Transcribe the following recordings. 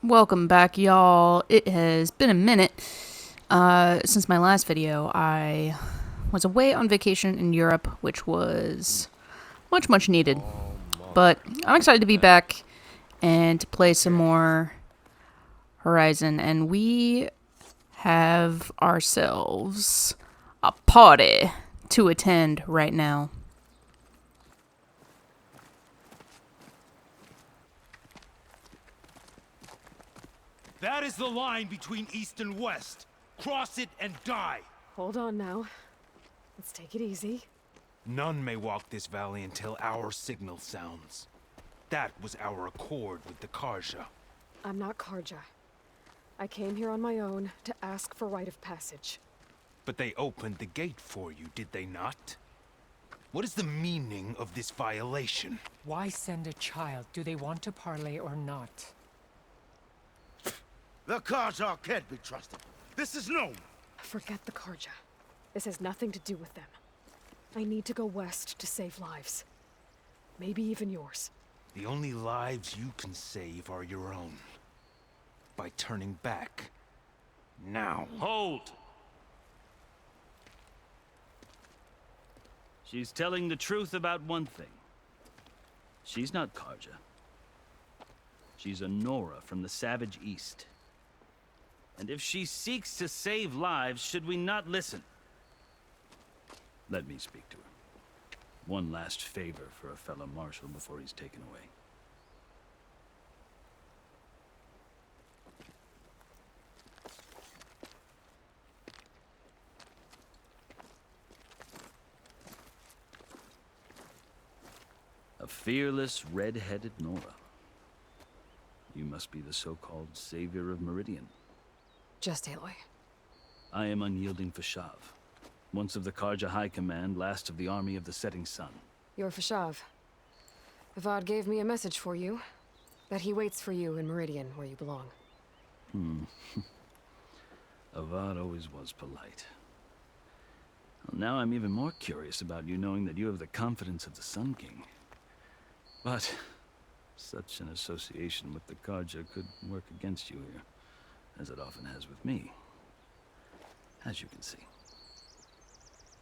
Welcome back, y'all. It has been a minute since my last video. I was away on vacation in Europe, which was much needed. But I'm excited to be back and to play some more Horizon. And we have ourselves a party to attend right now. That is the line between East and West. Cross it and die. Hold on now. Let's take it easy. None may walk this valley until our signal sounds. That was our accord with the Karja. I'm not Karja. I came here on my own to ask for rite of passage. But they opened the gate for you, did they not? What is the meaning of this violation? Why send a child? Do they want to parley or not? The Karja can't be trusted. This is known. Forget the Karja. This has nothing to do with them. I need to go west to save lives. Maybe even yours. The only lives you can save are your own. By turning back. Now. Hold! She's telling the truth about one thing. She's not Karja. She's a Nora from the Savage East. And if she seeks to save lives, should we not listen? Let me speak to her. One last favor for a fellow marshal before he's taken away. A fearless, red-headed Nora. You must be the so-called savior of Meridian. Just Aloy. I am unyielding Fashav. Once of the Karja High Command, last of the army of the setting sun. You're Fashav. Avad gave me a message for you. That he waits for you in Meridian, where you belong. Avad always was polite. Well, now I'm even more curious about you knowing that you have the confidence of the Sun King. But such an association with the Karja could work against you here, as it often has with me. As you can see.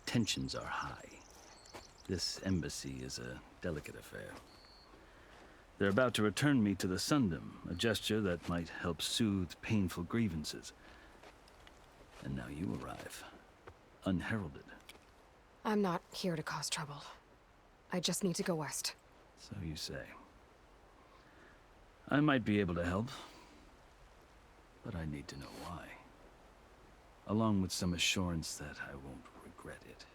Tensions are high. This embassy is a delicate affair. They're about to return me to the Sundom, a gesture that might help soothe painful grievances. And now you arrive, unheralded. I'm not here to cause trouble. I just need to go west. So you say. I might be able to help, but I need to know why. Along with some assurance that I won't regret it.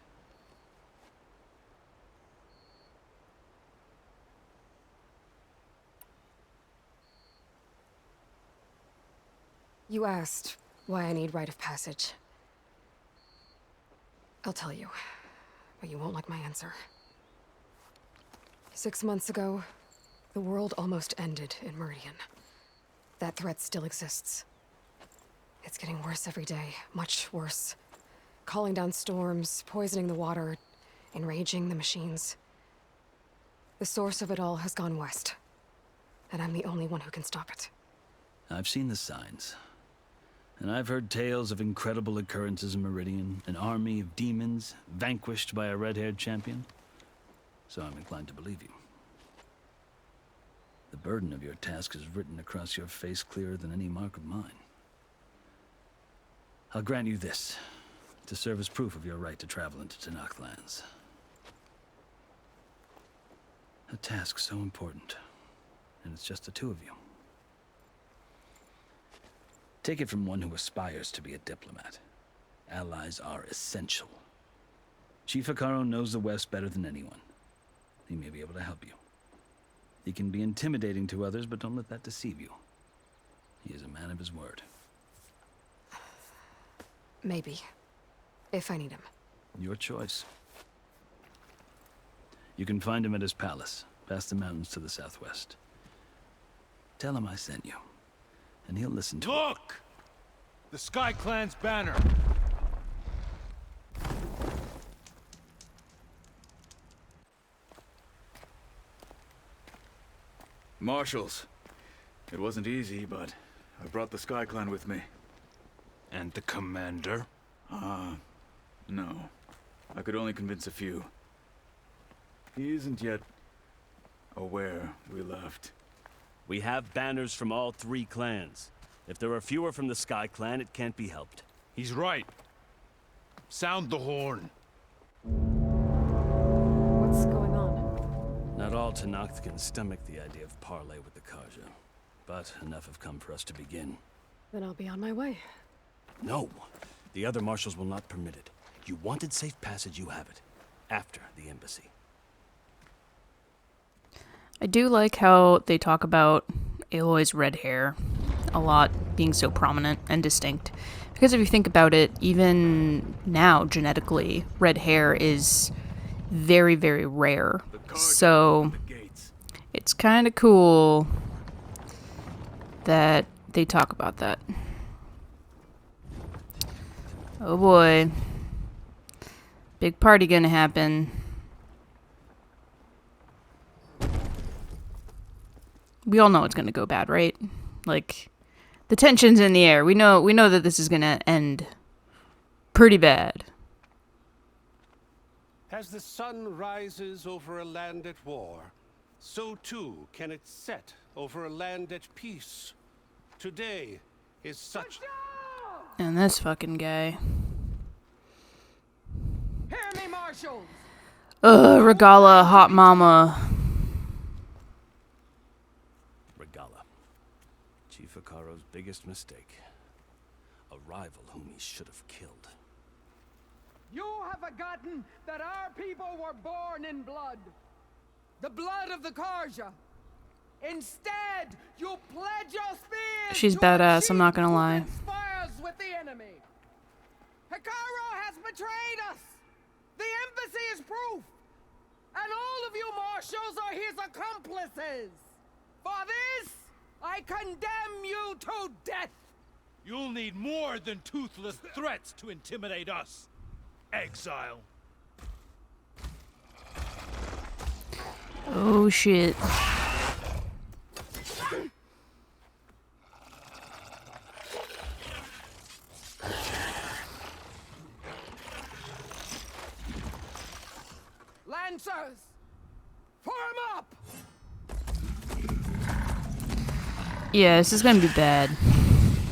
You asked why I need rite of passage. I'll tell you, but you won't like my answer. 6 months ago, the world almost ended in Meridian. That threat still exists. It's getting worse every day, much worse. Calling down storms, poisoning the water, enraging the machines. The source of it all has gone west, and I'm the only one who can stop it. I've seen the signs. And I've heard tales of incredible occurrences in Meridian, an army of demons vanquished by a red-haired champion. So I'm inclined to believe you. The burden of your task is written across your face clearer than any mark of mine. I'll grant you this, to serve as proof of your right to travel into Tenakth lands. A task so important, and it's just the two of you. Take it from one who aspires to be a diplomat. Allies are essential. Chief Hekarro knows the West better than anyone. He may be able to help you. He can be intimidating to others, but don't let that deceive you. He is a man of his word. Maybe. If I need him. Your choice. You can find him at his palace, past the mountains to the southwest. Tell him I sent you, and he'll listen to it. Look! The Sky Clan's banner. Marshals. It wasn't easy, but I brought the Sky Clan with me. And the commander? No. I could only convince a few. He isn't yet aware we left. We have banners from all 3 clans. If there are fewer from the Sky Clan, it can't be helped. He's right. Sound the horn. What's going on? Not all Tenakth can stomach the idea of parley with the Karja. But enough have come for us to begin. Then I'll be on my way. No! The other marshals will not permit it. You wanted safe passage, you have it. After the embassy. I do like how they talk about Aloy's red hair a lot being so prominent and distinct. Because if you think about it, even now, genetically, red hair is very, very rare. So it's kind of cool that they talk about that. Oh boy. Big party gonna happen. We all know it's gonna go bad, right? Like, the tension's in the air. We know that this is gonna end pretty bad. As the sun rises over a land at war, so too can it set over a land at peace. Today is such... And this fucking guy. Hear me, marshals! Regalla, hot mama. Regalla. Chief Akaro's biggest mistake. A rival whom he should have killed. You have forgotten that our people were born in blood. The blood of the Karja. Instead, you pledge your spears. She's to badass, I'm not gonna who lie. conspires with the enemy. Hikaru has betrayed us. The embassy is proof. And all of you marshals are his accomplices. For this, I condemn you to death. You'll need more than toothless threats to intimidate us. Exile. Oh shit. Lancers, form up. Yeah, this is gonna be bad.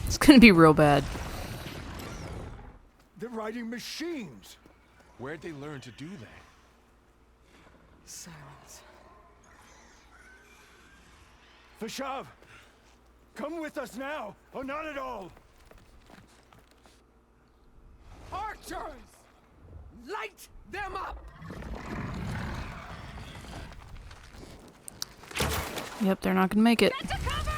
It's gonna be real bad. They're riding machines. Where'd they learn to do that? Silence. Vashav, come with us now, or not at all. Archers, light them up. Yep, they're not gonna make it. Get to cover.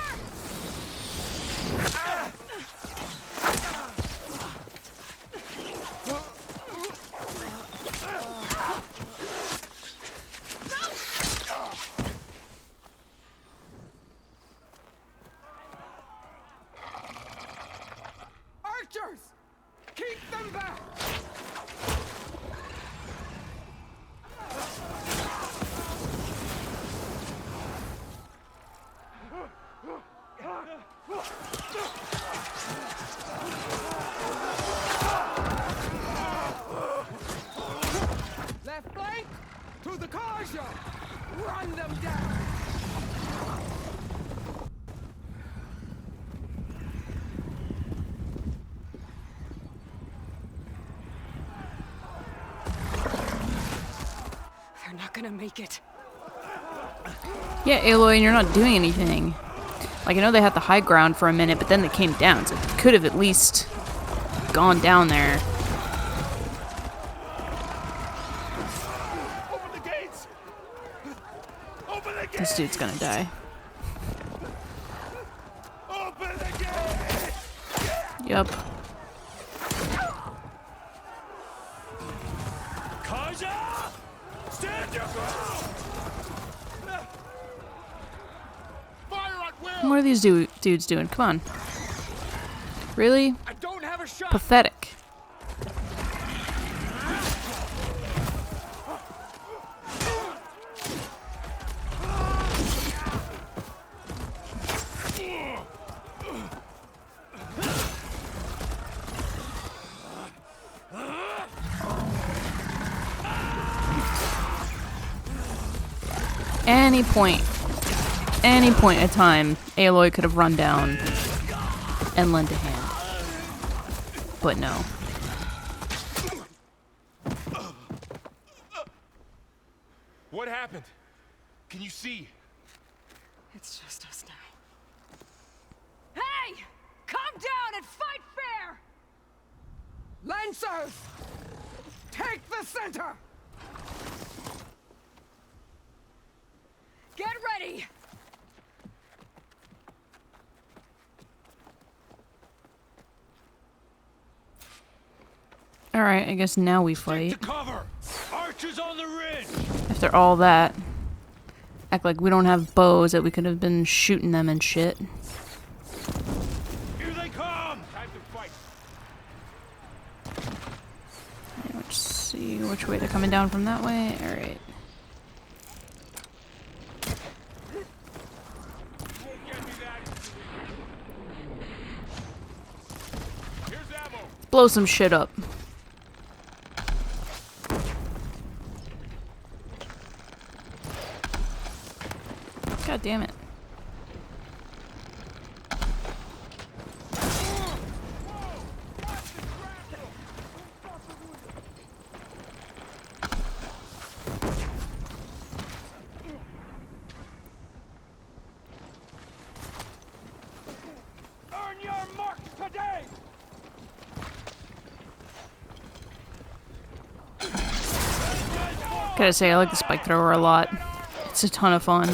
Archers, keep them back. Left flank to the Karja. Run them down. They're not gonna make it. Yeah, Aloy, and you're not doing anything. Like, I know they had the high ground for a minute, but then they came down, so they could have at least gone down there. Open the gates! Open the gates! This dude's gonna die. Open the gates! Yep. Karja! Stand your ground! Fire at will! What are these dudes doing? Come on. Really? I don't have a shot! Pathetic. any point in time, Aloy could have run down and lent a hand. But no. What happened? Can you see? It's just us now. Hey! Calm down and fight fair! Lancers! Take the center! Get ready! Alright, I guess now we To fight. cover! Archers on the ridge! After all that. Act like we don't have bows that we could have been shooting them and shit. Here they come! Time to fight! Let's see which way they're coming down from that way. Alright. Get me that! Here's ammo! Blow some shit up. God damn it. Earn your marks today! Gotta say, I like the spike thrower a lot. It's a ton of fun.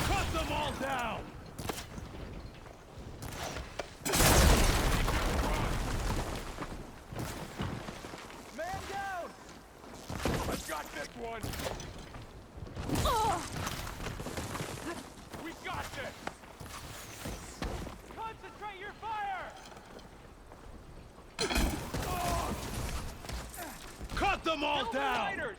Cut them all down! Man down! I've got this one! We got this! Concentrate your fire! Cut them all down!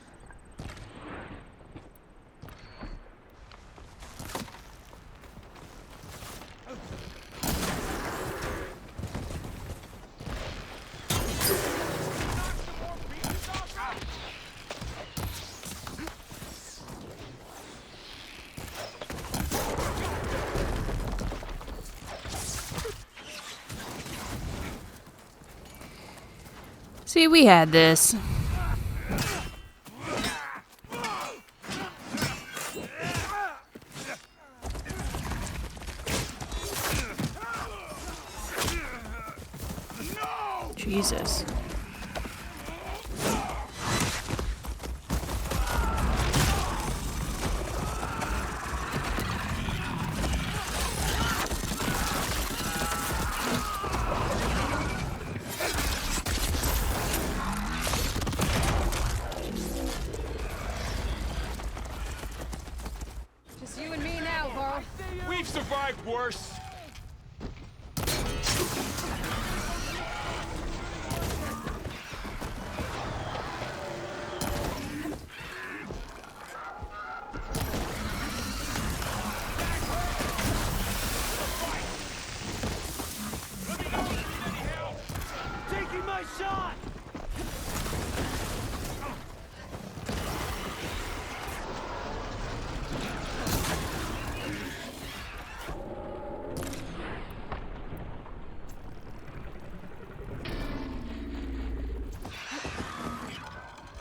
See, we had this. Jesus. Just you and me now, Varl. We've survived worse! Taking my shot!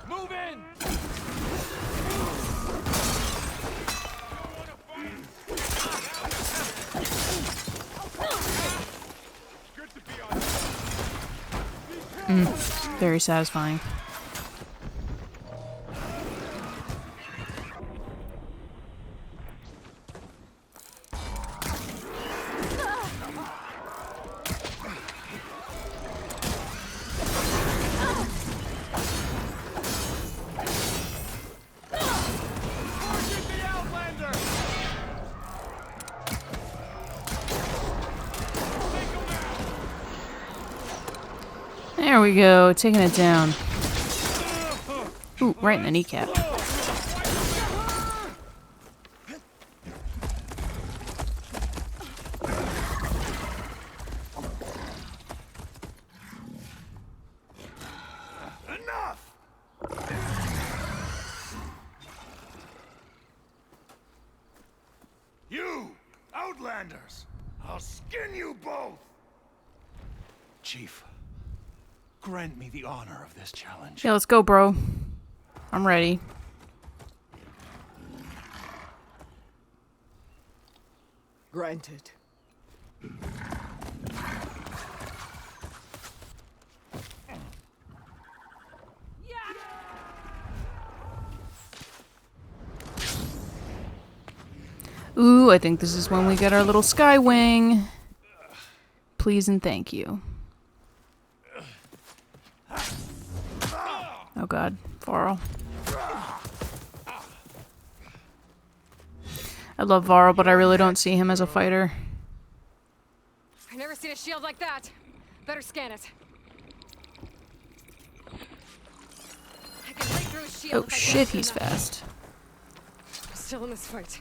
Move in! Good to be on. Very satisfying. There we go, taking it down. Ooh, right in the kneecap. Enough! Outlanders! I'll skin you both! Chief, grant me the honor of this challenge. Yeah, let's go, bro. I'm ready. Granted. Ooh, I think this is when we get our little sky wing. Please and thank you. Oh god, Varl. I love Varl, but I really don't see him as a fighter. I've never seen a shield like that. Better scan it. I can break through a shield Oh if I shit, can he's enough. fast. I'm still in this fight.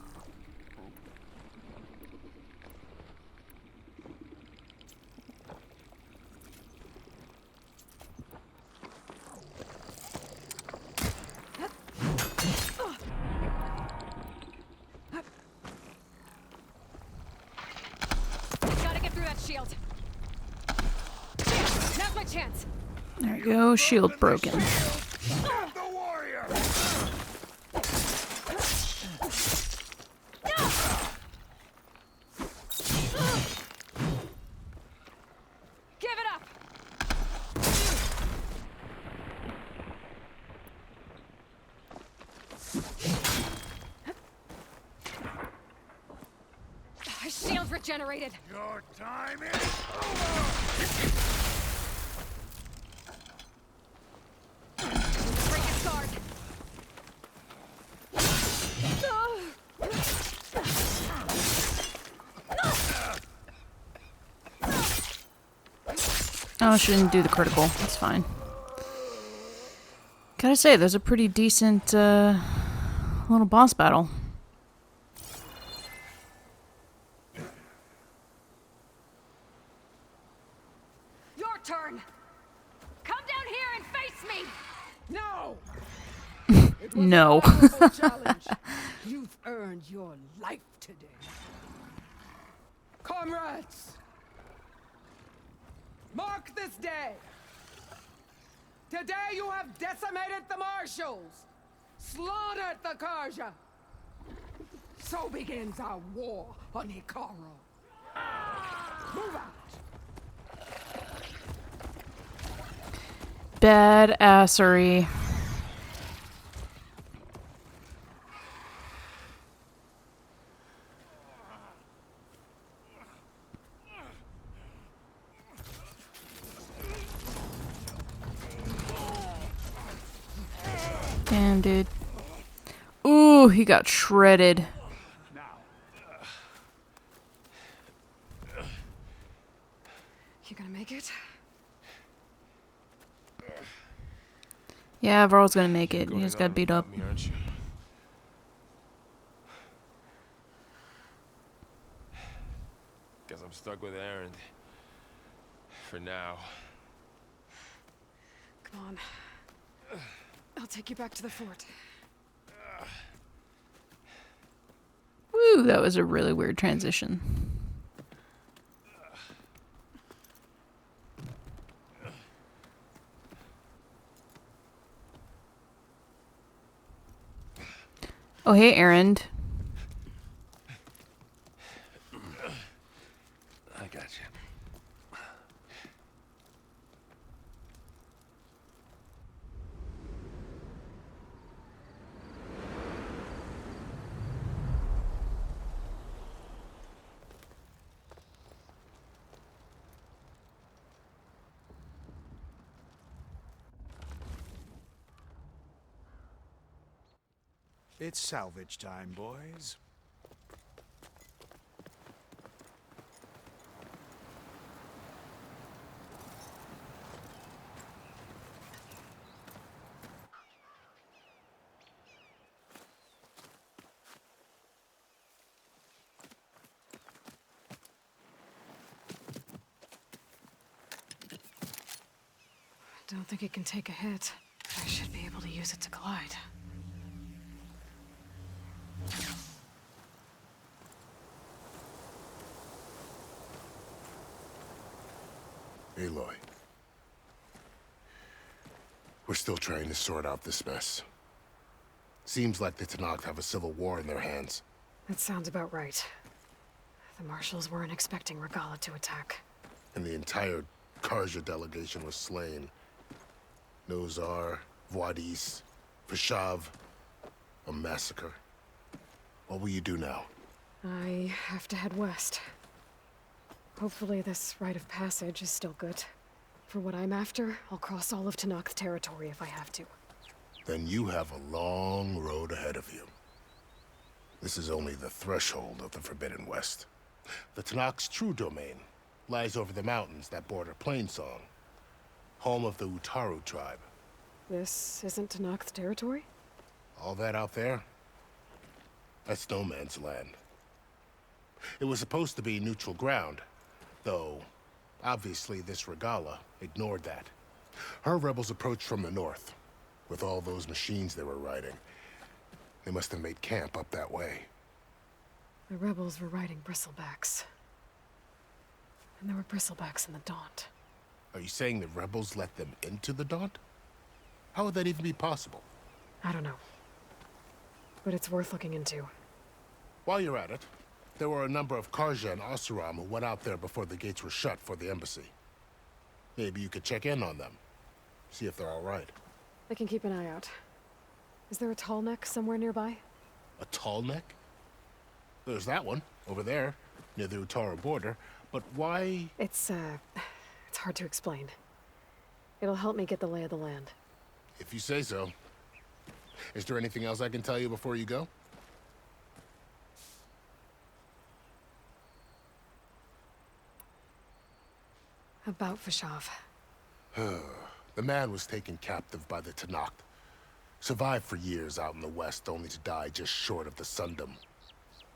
Gotta get through that shield. Now's my chance. There we go, shield broken. The warrior! Give it up. Shield regenerated. Your time is over! Break his guard. Oh, she didn't do the critical. That's fine. Gotta say, there's a pretty decent little boss battle. Your turn. Come down here and face me. No! No. A powerful challenge. You've earned your life today. Comrades! Mark this day! Today you have decimated the marshals, slaughtered the Karja. So begins our war on Hikaru. Move out! Badassery. Damn, dude. Ooh, he got shredded. You gonna make it? Yeah, Varl's gonna make it. He just got beat up. Me, aren't you? Guess I'm stuck with Aaron. For now. Come on. I'll take you back to the fort. Woo, that was a really weird transition. Oh, hey, Aaron. I got you. It's salvage time, boys. Don't think it can take a hit. I should be able to use it to glide. Aloy. We're still trying to sort out this mess. Seems like the Tenakth have a civil war in their hands. That sounds about right. The Marshals weren't expecting Regalla to attack. And the entire Karja delegation was slain. Nozar, Vuadis, Vashav. A massacre. What will you do now? I have to head west. Hopefully this rite of passage is still good. For what I'm after, I'll cross all of Tenakth territory if I have to. Then you have a long road ahead of you. This is only the threshold of the Forbidden West. The Tenakth's true domain lies over the mountains that border Plainsong, home of the Utaru tribe. This isn't Tenakth territory? All that out there? That's no man's land. It was supposed to be neutral ground, though obviously this Regalla ignored that. Her rebels approached from the north, with all those machines they were riding. They must have made camp up that way. The rebels were riding bristlebacks. And there were bristlebacks in the Daunt. Are you saying the rebels let them into the Daunt? How would that even be possible? I don't know. But it's worth looking into. While you're at it, there were a number of Karja and Oseram who went out there before the gates were shut for the embassy. Maybe you could check in on them. See if they're all right. I can keep an eye out. Is there a tall neck somewhere nearby? A tall neck? There's that one, over there, near the Utaru border. But why? It's hard to explain. It'll help me get the lay of the land. If you say so. Is there anything else I can tell you before you go? About Vashav. The man was taken captive by the Tenakth. Survived for years out in the west, only to die just short of the Sundom.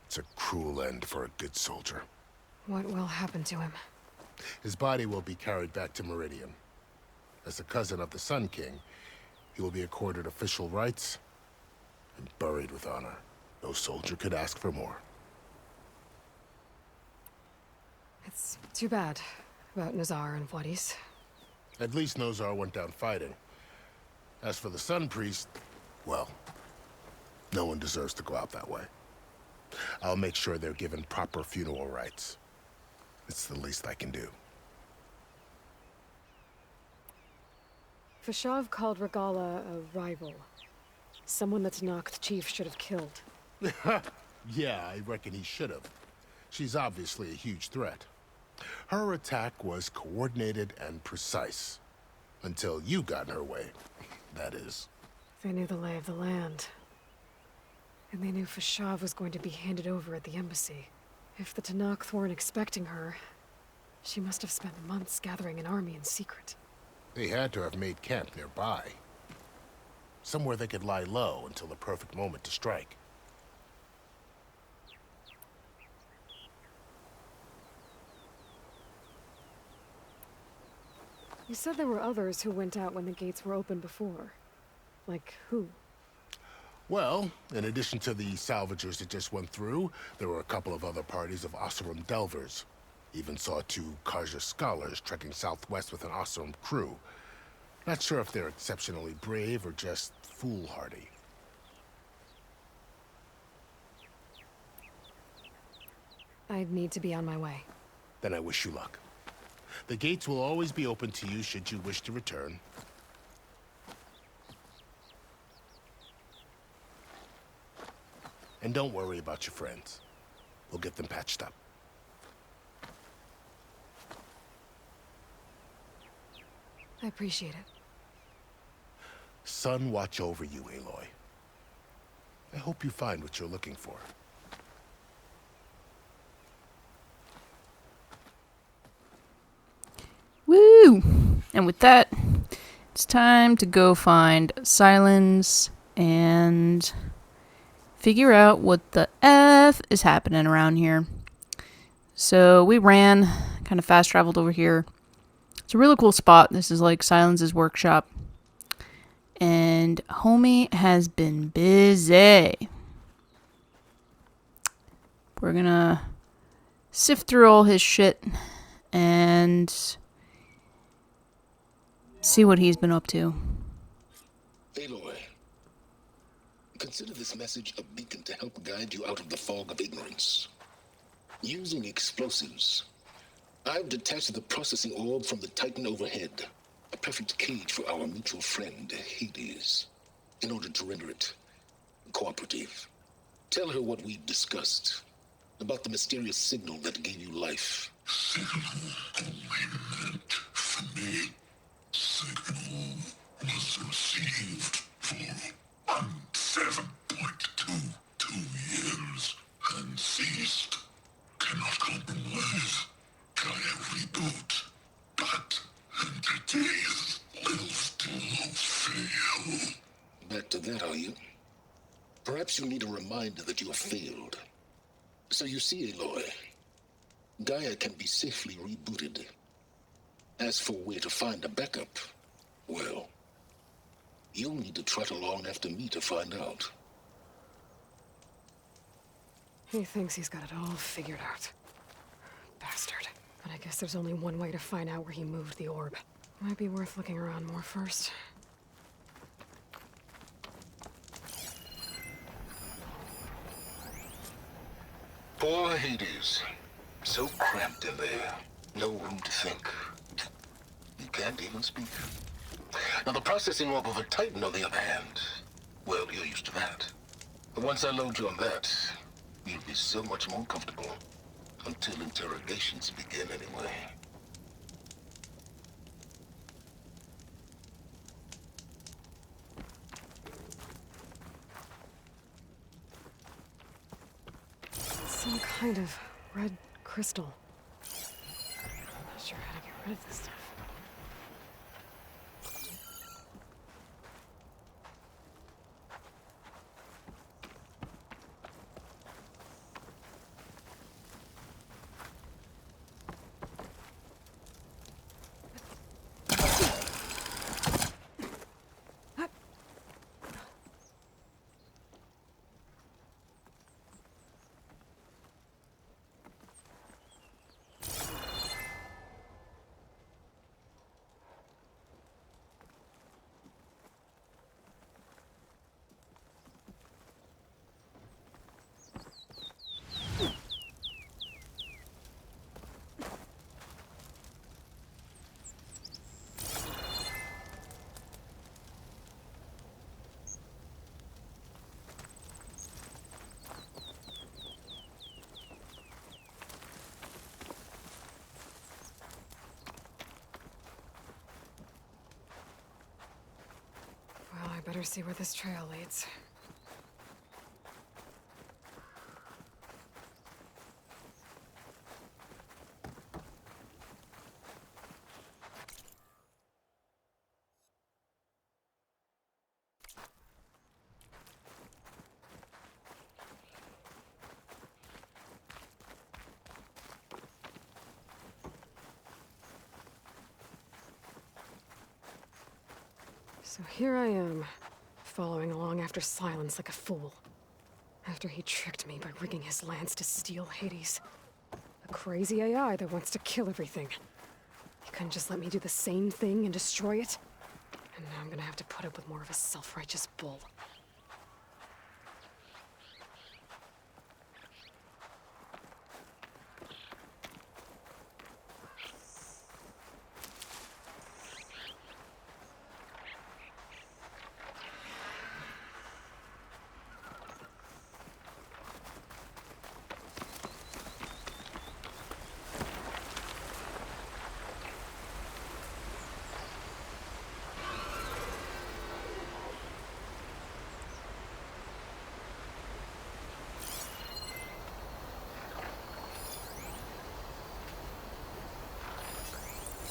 It's a cruel end for a good soldier. What will happen to him? His body will be carried back to Meridian. As a cousin of the Sun King, he will be accorded official rights and buried with honor. No soldier could ask for more. It's too bad about Nazar and Vuadis. At least Nozar went down fighting. As for the Sun Priest, well, no one deserves to go out that way. I'll make sure they're given proper funeral rites. It's the least I can do. Vashav called Regalla a rival. Someone the Tenakth chief should have killed. Yeah, I reckon he should have. She's obviously a huge threat. Her attack was coordinated and precise. Until you got in her way, that is. They knew the lay of the land. And they knew Vashav was going to be handed over at the embassy. If the Tenakth weren't expecting her, she must have spent months gathering an army in secret. They had to have made camp nearby. Somewhere they could lie low until the perfect moment to strike. You said there were others who went out when the gates were open before. Like who? Well, in addition to the salvagers that just went through, there were a couple of other parties of Oseram delvers. Even saw 2 Karja scholars trekking southwest with an Oseram crew. Not sure if they're exceptionally brave or just foolhardy. I'd need to be on my way. Then I wish you luck. The gates will always be open to you should you wish to return. And don't worry about your friends. We'll get them patched up. I appreciate it. Sun watch over you, Aloy. I hope you find what you're looking for. Woo! And with that, it's time to go find Silence and figure out what the F is happening around here. So we ran, kind of fast traveled over here. It's a really cool spot. This is like Silence's workshop. And homie has been busy. We're gonna sift through all his shit and See what he's been up to. Aloy, consider this message a beacon to help guide you out of the fog of ignorance. Using explosives, I've detached the processing orb from the Titan overhead, a perfect cage for our mutual friend, Hades, in order to render it cooperative. Tell her what we've discussed about the mysterious signal that gave you life. Signal only meant for me. Signal was received for 7.22 years and ceased. Cannot compromise. Gaia reboot. But entities will still fail. Back to that, are you? Perhaps you need a reminder that you have failed. So you see, Aloy, Gaia can be safely rebooted. As for where to find a backup, well, you'll need to trot along after me to find out. He thinks he's got it all figured out. Bastard. But I guess there's only one way to find out where he moved the orb. Might be worth looking around more first. Poor Hades. So cramped in there. No room to think. You can't even speak. Now the processing orb of a Titan, on the other hand, well, you're used to that. But once I load you on that, you'll be so much more comfortable. Until interrogations begin, anyway. Some kind of red crystal. Not sure how to get rid of this stuff. Well, I better see where this trail leads. So here I am, following along after Silence like a fool. After he tricked me by rigging his lance to steal Hades. A crazy AI that wants to kill everything. He couldn't just let me do the same thing and destroy it? And now I'm gonna have to put up with more of a self-righteous bull.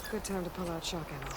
Good time to pull out shock ammo.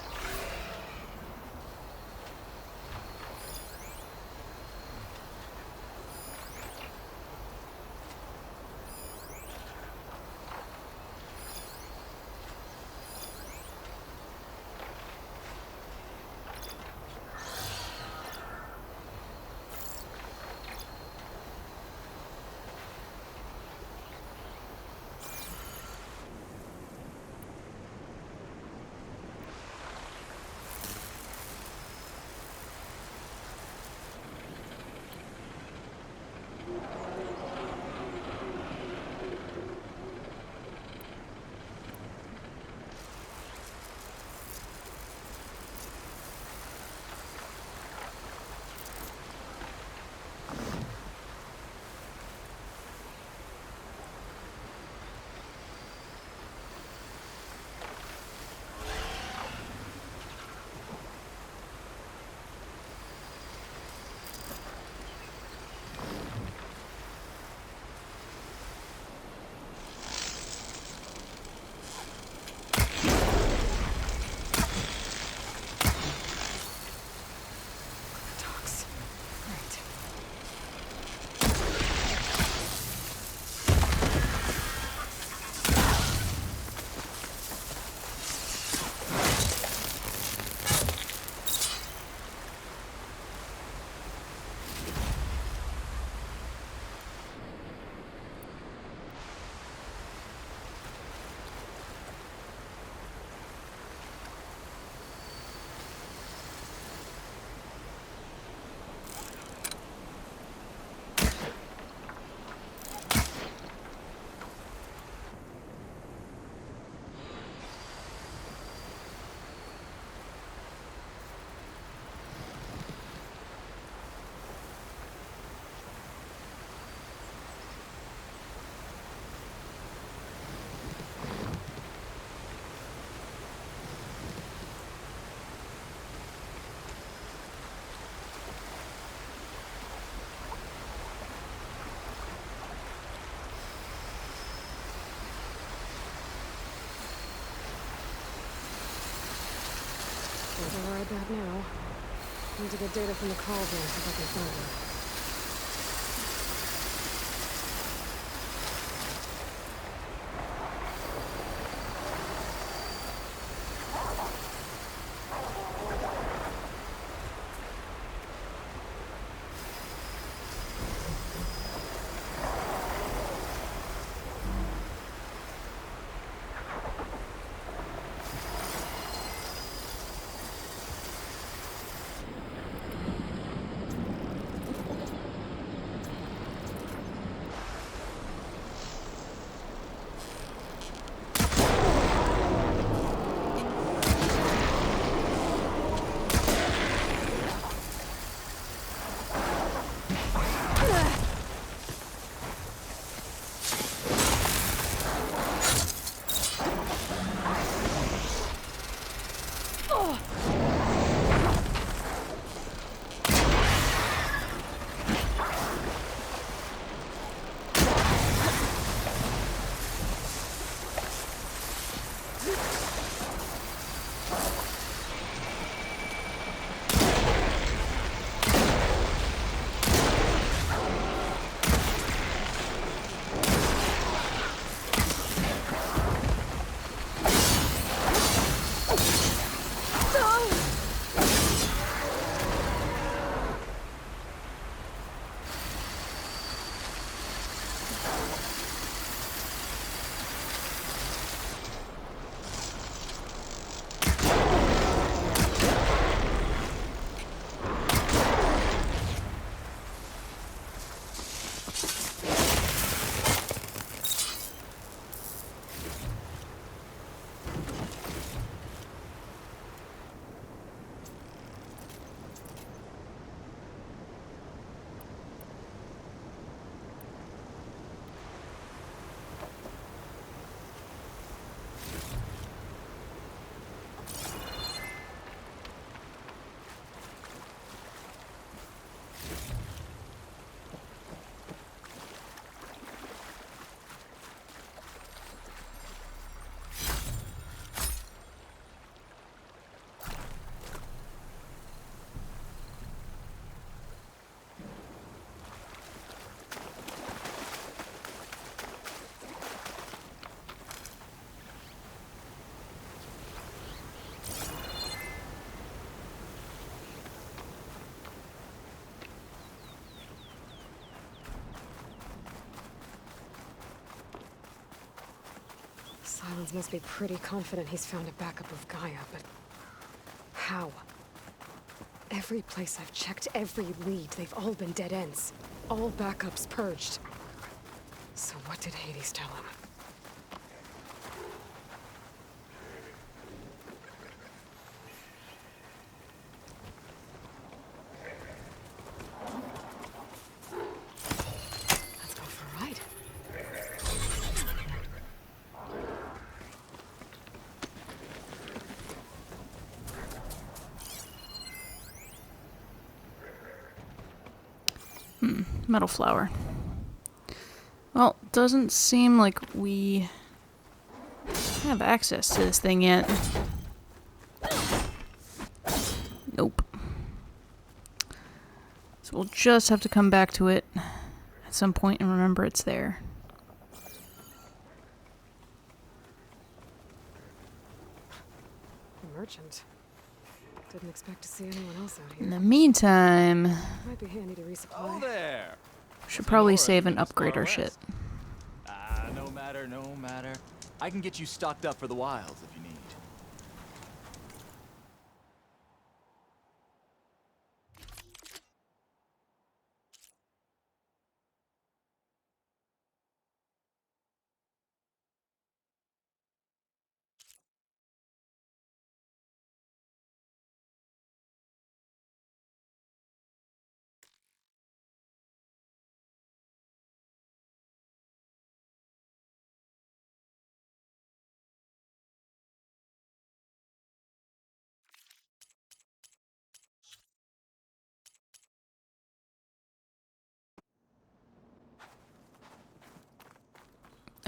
Override that now. Need to get data from the cauldron if I can find her. Silence must be pretty confident he's found a backup of Gaia, but how? Every place I've checked, every lead, they've all been dead ends. All backups purged. So what did Hades tell him? Let's go for a ride. Metal flower. Well, doesn't seem like we have access to this thing yet. Nope. So we'll just have to come back to it at some point and remember it's there. A merchant. Didn't expect to see anyone else out here. In the meantime, Might be handy to resupply. Oh there. should probably save and upgrade our shit. No matter, no matter. I can get you stocked up for the wilds if you need.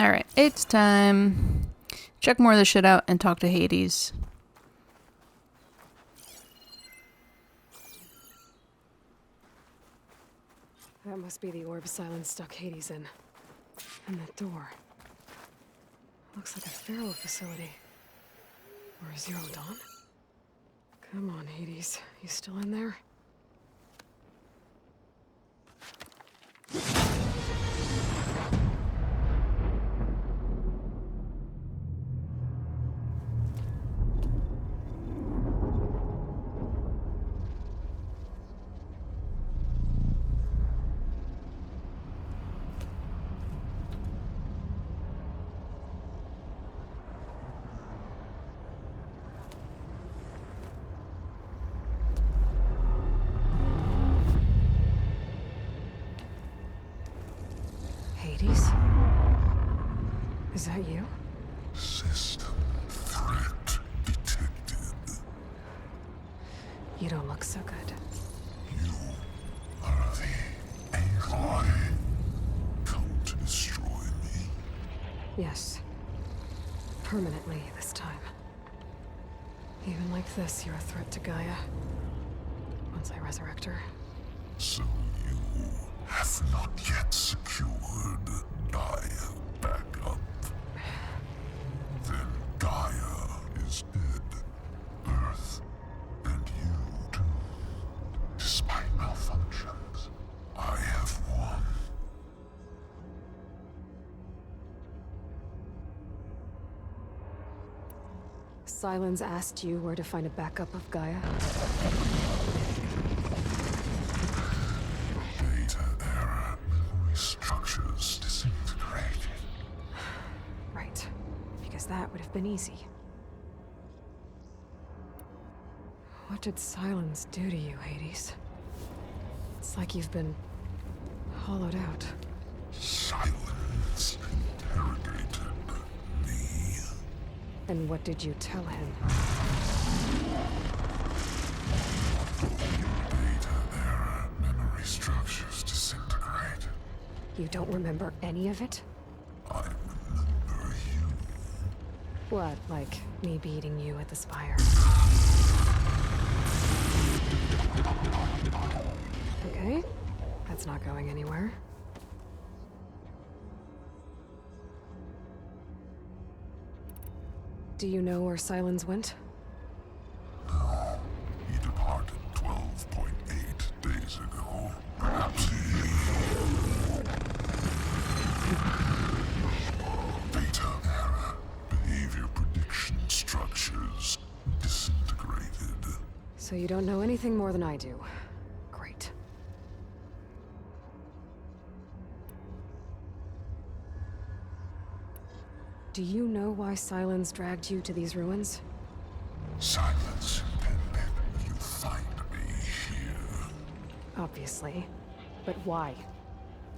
Alright, it's time. Check more of this shit out and talk to Hades. That must be the orb Silence stuck Hades in. And that door. Looks like a Pharaoh facility. Or Zero Dawn? Come on, Hades. You still in there? Hades? Is that you? System threat detected. You don't look so good. You are the Aloy. Come to destroy me. Yes. Permanently this time. Even like this, you're a threat to Gaia. Once I resurrect her. So you have not yet secured Gaia back up. Then Gaia is dead. Earth and you too. Despite malfunctions, I have won. Silence asked you where to find a backup of Gaia. Data error. Memory structures disintegrated. Right. Because that would have been easy. What did Silence do to you, Hades? It's like you've been hollowed out. Silence interrogated me. And what did you tell him? Data error. Memory structures disintegrated. You don't remember any of it? I remember you. What, like me beating you at the spire? Okay, that's not going anywhere. Do you know where Silence went? No. He departed 12.8 days ago. Perhaps he... Data error. Behavior prediction structures disintegrated. So you don't know anything more than I do. Great. Do you know why Silence dragged you to these ruins? Silence intended you find me here. Obviously. But why?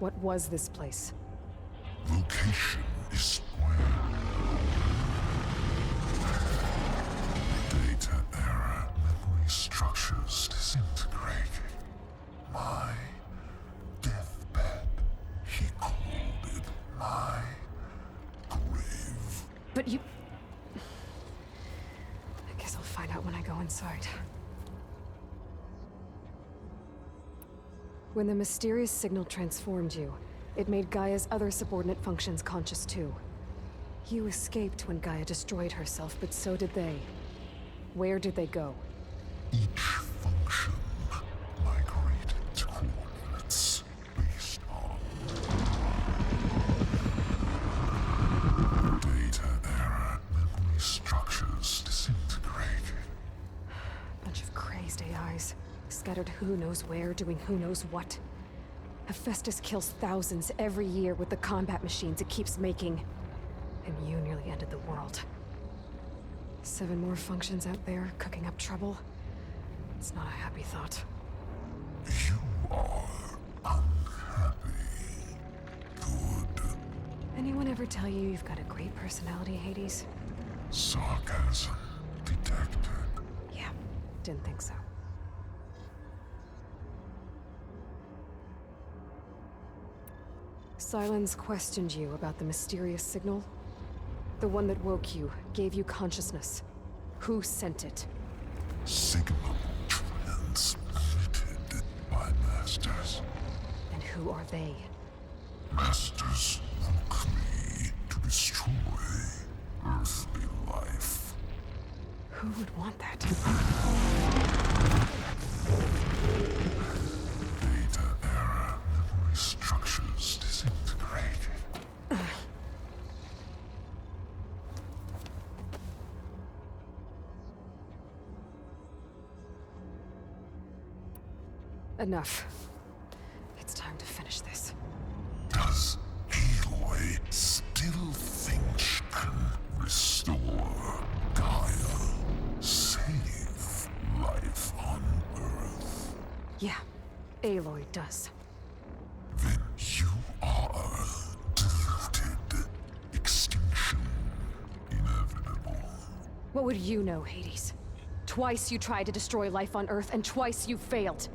What was this place? Location is square. Data error. Memory structures disintegrated. My deathbed. He called it my grave. But you... I guess I'll find out when I go inside. When the mysterious signal transformed you, it made Gaia's other subordinate functions conscious too. You escaped when Gaia destroyed herself, but so did they. Where did they go? Each function migrated to coordinates based on data error. Memory structures disintegrated. Bunch of crazed AIs, scattered who knows where, doing who knows what. Hephaestus kills thousands every year with the combat machines it keeps making. And you nearly ended the world. 7 more functions out there, cooking up trouble. It's not a happy thought. You are unhappy. Good. Anyone ever tell you you've got a great personality, Hades? Sarcasm detected. Yeah, didn't think so. Silence questioned you about the mysterious signal. The one that woke you, gave you consciousness. Who sent it? Signal transmitted by masters. And who are they? Masters woke me to destroy earthly life. Who would want that? Data era memory structures disintegrated. Enough. It's time to finish this. Does Aloy still think she can restore Gaia? Save life on Earth? Yeah, Aloy does. Then you are deluded. Extinction inevitable. What would you know, Hades? Twice you tried to destroy life on Earth, and twice you failed.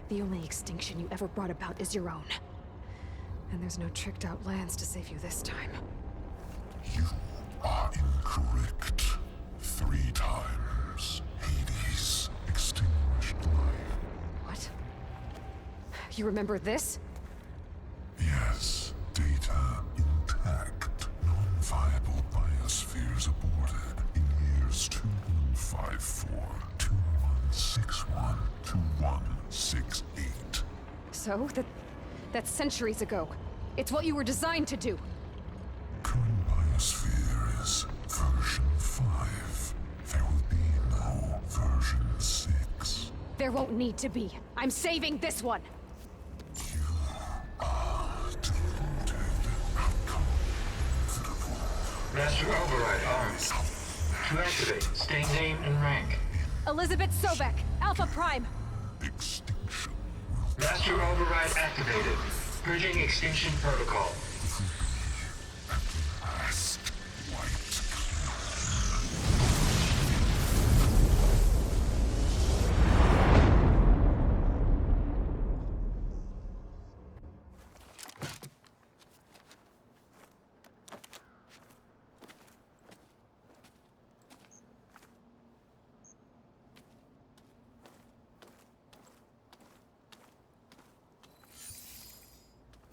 The only extinction you ever brought about is your own. And there's no tricked-out lands to save you this time. You are incorrect. 3 times Hades extinguished life. What? You remember this? Yes, data intact. Non-viable biospheres aborted in years 2154, 2161, 2168. So, that's centuries ago. It's what you were designed to do. Current biosphere is version 5. There will be no version 6. There won't need to be. I'm saving this one! You are deluded. Outcome inevitable. Master Override armed. To activate, state name and rank. Elizabeth Sobek, Alpha Prime! Extinction. Master Override activated. Purging Extinction Protocol. Last white.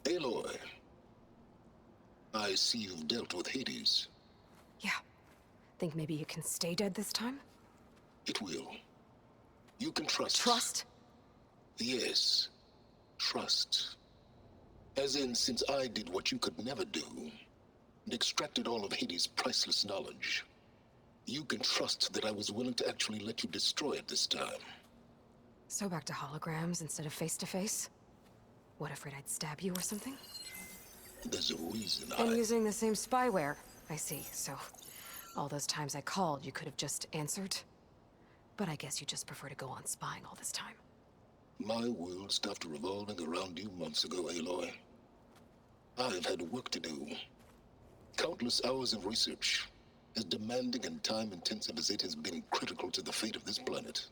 Aloy, I see you've dealt with Hades. Yeah. Think maybe you can stay dead this time? It will. You can trust. Trust? Yes. Trust. As in, since I did what you could never do, and extracted all of Hades' priceless knowledge, you can trust that I was willing to actually let you destroy it this time. So back to holograms instead of face-to-face? What, afraid I'd stab you or something? There's a reason And using the same spyware. I see, so all those times I called, you could have just answered. But I guess you just prefer to go on spying all this time. My world stopped revolving around you months ago, Aloy. I've had work to do. Countless hours of research, as demanding and time-intensive as it has been critical to the fate of this planet.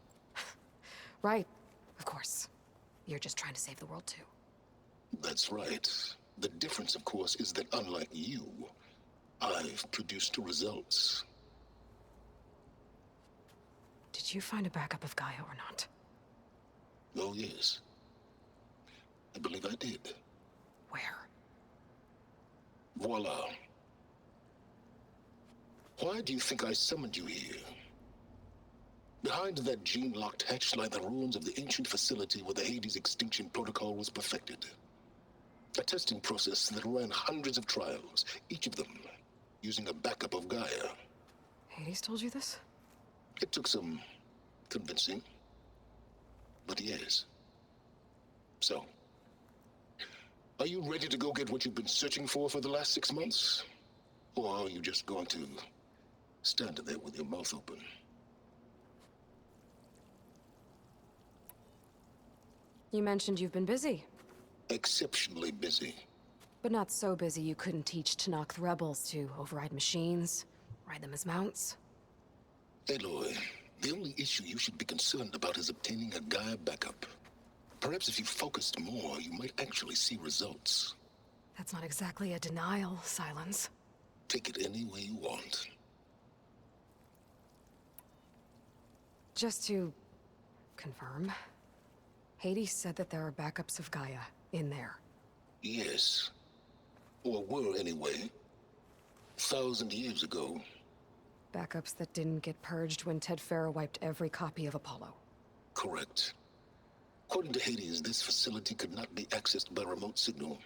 Right, of course. You're just trying to save the world, too. That's right. The difference, of course, is that unlike you, I've produced results. Did you find a backup of Gaia or not? Oh, yes. I believe I did. Where? Voila. Why do you think I summoned you here? Behind that gene-locked hatch lie the ruins of the ancient facility where the Hades Extinction Protocol was perfected. A testing process that ran hundreds of trials, each of them using a backup of Gaia. Hades told you this? It took some convincing, but yes. So, are you ready to go get what you've been searching for the last 6 months? Or are you just going to stand there with your mouth open? You mentioned you've been busy. Exceptionally busy. But not so busy you couldn't teach Tanakh the rebels to override machines, ride them as mounts. Aloy, the only issue you should be concerned about is obtaining a Gaia backup. Perhaps if you focused more, you might actually see results. That's not exactly a denial, Silence. Take it any way you want. Just to confirm, Hades said that there are backups of Gaia in there. Yes. Or were, anyway. 1,000 years ago. Backups that didn't get purged when Ted Farrow wiped every copy of Apollo. Correct. According to Hades, this facility could not be accessed by remote signal.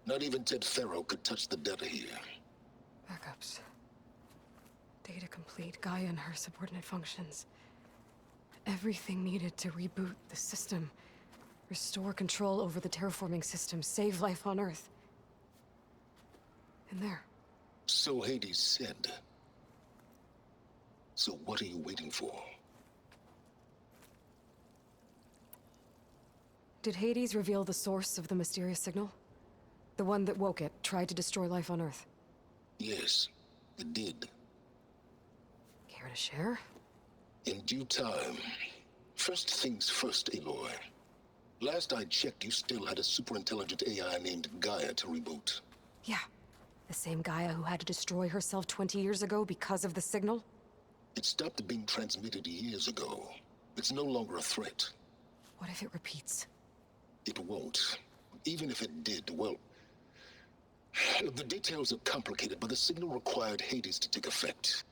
Not even Ted Farrow could touch the data here. Backups. Data complete, Gaia and her subordinate functions. Everything needed to reboot the system. Restore control over the terraforming system, save life on Earth. In there. So Hades said. So what are you waiting for? Did Hades reveal the source of the mysterious signal? The one that woke it, tried to destroy life on Earth? Yes, it did. Care to share? In due time. First things first, Aloy. Last I checked, you still had a super-intelligent AI named Gaia to reboot. Yeah. The same Gaia who had to destroy herself 20 years ago because of the signal? It stopped being transmitted years ago. It's no longer a threat. What if it repeats? It won't. Even if it did, well... The details are complicated, but the signal required Hades to take effect.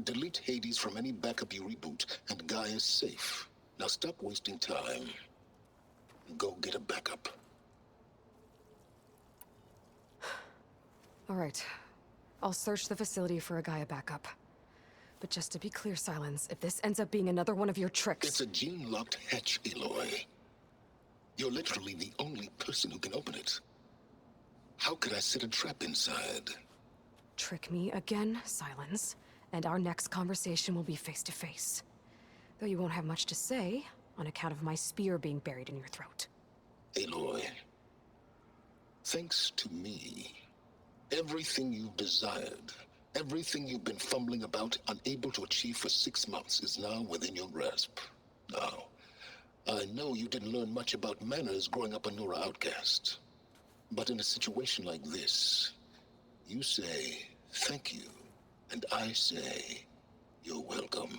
Delete Hades from any backup you reboot, and Gaia's safe. Now stop wasting time. Go get a backup. All right. I'll search the facility for a Gaia backup. But just to be clear, Silence, if this ends up being another one of your tricks... It's a gene-locked hatch, Aloy. You're literally the only person who can open it. How could I set a trap inside? Trick me again, Silence, and our next conversation will be face-to-face. Though you won't have much to say, on account of my spear being buried in your throat. Aloy, thanks to me, everything you've desired, everything you've been fumbling about, unable to achieve for 6 months, is now within your grasp. Now, I know you didn't learn much about manners growing up a Nora outcast. But in a situation like this, you say, thank you, and I say, you're welcome.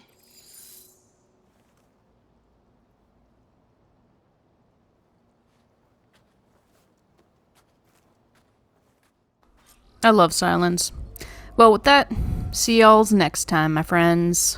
I love silence. Well, with that, see y'all's next time, my friends.